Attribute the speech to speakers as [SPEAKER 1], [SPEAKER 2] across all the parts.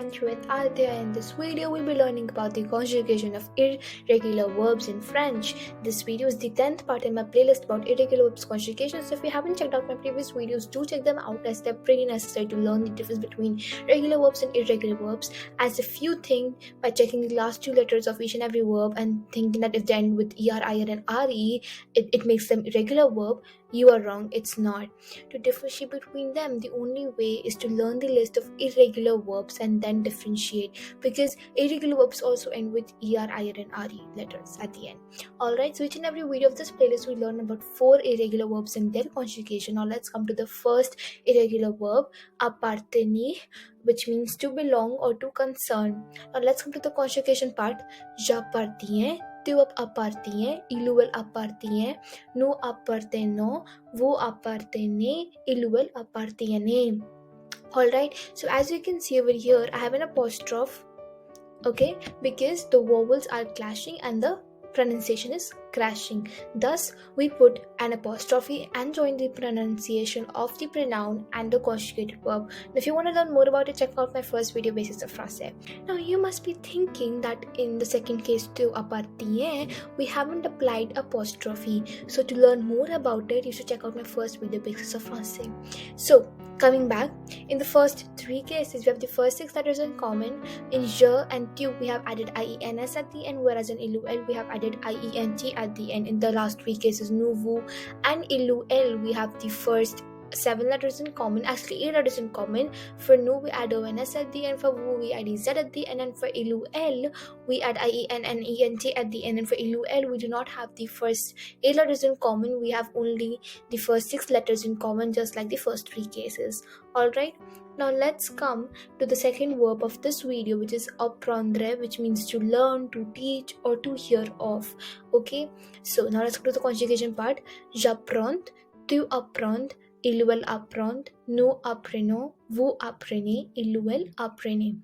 [SPEAKER 1] French with Adhya. In this video, we'll be learning about the conjugation of irregular verbs in French. This video is the 10th part in my playlist about irregular verbs conjugation. So if you haven't checked out my previous videos, do check them out as they're pretty necessary to learn the difference between regular verbs and irregular verbs. As if you think by checking the last two letters of each and every verb and thinking that if they end with er, ir, and re, it makes them irregular verb, you are wrong. It's not. To differentiate between them, the only way is to learn the list of irregular verbs and then differentiate, because irregular verbs also end with er, ir, and re letters at the end. Alright, so each and every video of this playlist we learn about 4 irregular verbs and their conjugation. Now let's come to the first irregular verb, appartenir, which means to belong or to concern. Now let's come to the conjugation part. J'appartiens, tu appartiens, il appartient, nous appartenons, vous appartenez, il appartiennent. Alright, so as you can see over here, I have an apostrophe, okay, because the vowels are clashing and the pronunciation is crashing. Thus, we put an apostrophe and join the pronunciation of the pronoun and the conjugated verb. Now, if you want to learn more about it, check out my first video, Basis of Français. Now, you must be thinking that in the second case, tu appartiens, we haven't applied apostrophe. So, to learn more about it, you should check out my first video, Basis of Français. So, coming back, in the first 3 cases, we have the first 6 letters in common. In je and tu, we have added iens at the end, whereas in elle, we have added ient at the end. In the last 3 cases, nous, vous, and elle, we have the first 7 letters in common, actually 8 letters in common. For nous, we add ons at the end. For vous, we add ez at the end. And for elle, we add ien and ent at the end. And for elle, we do not have the first 8 letters in common. We have only the first 6 letters in common, just like the first 3 cases. Alright, now let's come to the second verb of this video, which is apprendre, which means to learn, to teach, or to hear of. Okay, so now let's go to the conjugation part. J'apprends, tu apprends, il apprend, nous apprenons, vous apprenez, il apprenez.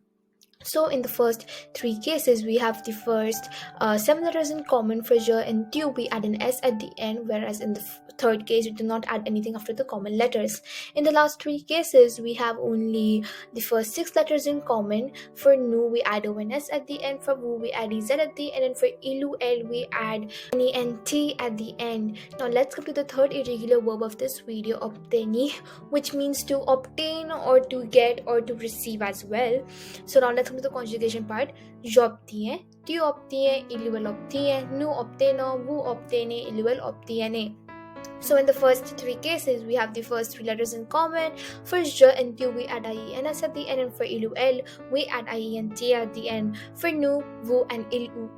[SPEAKER 1] So in the first 3 cases, we have the first 7 letters in common. For je and tu, we add an s at the end, whereas in the third case, we do not add anything after the common letters. In the last 3 cases, we have only the first 6 letters in common. For nous, we add ons at the end. For vous, we add ez at the end. And for elle, we add ent at the end. Now let's come to the third irregular verb of this video, obtenir, which means to obtain or to get or to receive as well. So now let's come to the conjugation part. J'obtiens, tu obtiens, il obtient, nous obtenons, vous obtenez, il obtiennent. So in the first 3 cases, we have the first 3 letters in common. For je and tu, we add iens at the end, and for elle, we add ient at the end. For nous, vous, and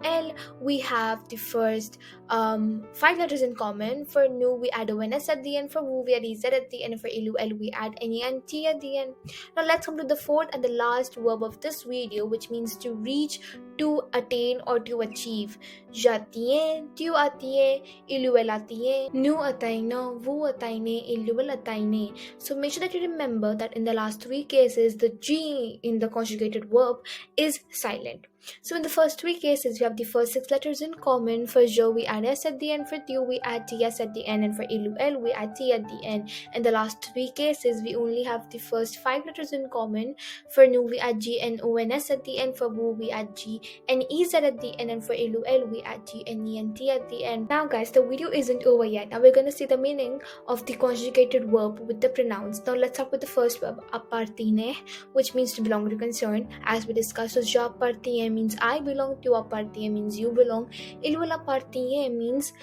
[SPEAKER 1] elle, we have the first 5 letters in common. For nous, we add ons at the end. For vous, we add ez at the end. And for elle, we add ent at the end. Now let's come to the fourth and the last verb of this video, which means to reach, to attain, or to achieve. J'attiens, tu attiens, il atteint, nous atteignons, vous atteignez, il atteignent. So make sure that you remember that in the last 3 cases, the G in the conjugated verb is silent. So in the first 3 cases, we have the first 6 letters in common. For je, we add s at the end. For tu, we add ts at the end. And for elle, we add t at the end. In the last 3 cases, we only have the first 5 letters in common. For nous, we add g and ons at the end. For vous, we add g and ez at the end. And for elle, we add g and ent at the end. Now guys, the video isn't over yet. Now we're going to see the meaning of the conjugated verb with the pronouns. Now let's start with the first verb, appartenir, which means to belong, to concern. As we discussed, so j'appartiens means I belong, tu appartiens means you belong, il appartient means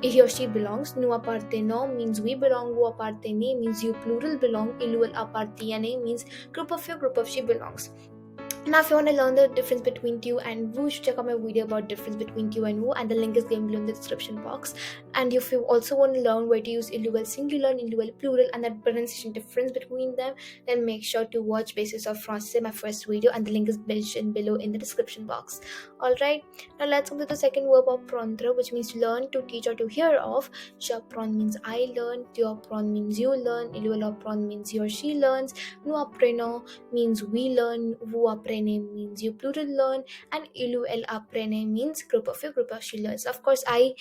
[SPEAKER 1] he or she belongs, nous appartenons means we belong, vous appartenez means you plural belong, il appartiennent means group of you, group of she belongs. Now if you want to learn the difference between tu and vous, you should check out my video about difference between tu and vous, and the link is given below in the description box. And if you also want to learn where to use il singular and il plural and the pronunciation difference between them, then make sure to watch Basis of Français, my first video, and the link is mentioned below in the description box. Alright, now let's come to the second verb, apprendre, which means to learn, to teach, or to hear of. J'apprends means I learn, tu apprends means you learn, il apprend means he or she learns, nous apprenons means we learn, vous apprenez means you plural learn, and elle apprenne means group of you, group of she learns. Of course, I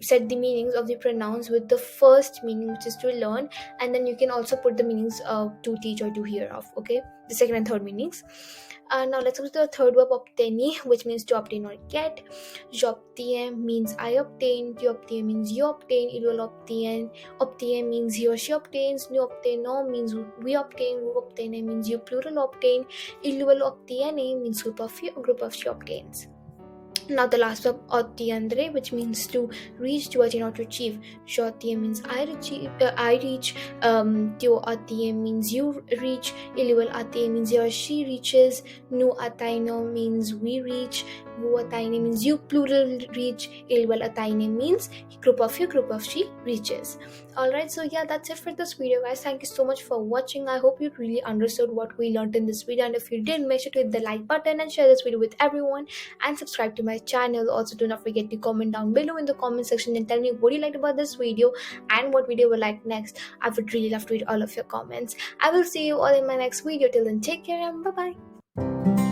[SPEAKER 1] set the meanings of the pronouns with the first meaning, which is to learn, and then you can also put the meanings to teach or to hear of. Okay, the second and third meanings. Now let's go to the third verb, obtenir, which means to obtain or get. J'obtiens means I obtain, tu obtiens means you obtain, il will obtient, obtient means he or she obtains, nous obtenons means we obtain, vous obtenez means you plural obtain, il will obtiene means group of you obtains. Now the last verb, ottiendre, which means to reach, to attain, or to achieve. J'ottiens means I reach. Tu attiens means you reach. Il will atteint means he or she reaches. Nous atteignons means we reach. Vous atteignez means you plural reach. Il will atteine means group of you, group of she reaches. Alright, so yeah, that's it for this video, guys. Thank you so much for watching. I hope you really understood what we learned in this video, and if you did, make sure to hit the like button and share this video with everyone, and subscribe to my channel. Also, do not forget to comment down below in the comment section and tell me what you liked about this video and what video you would like next. I would really love to read all of your comments. I will see you all in my next video. Till then, take care and bye bye.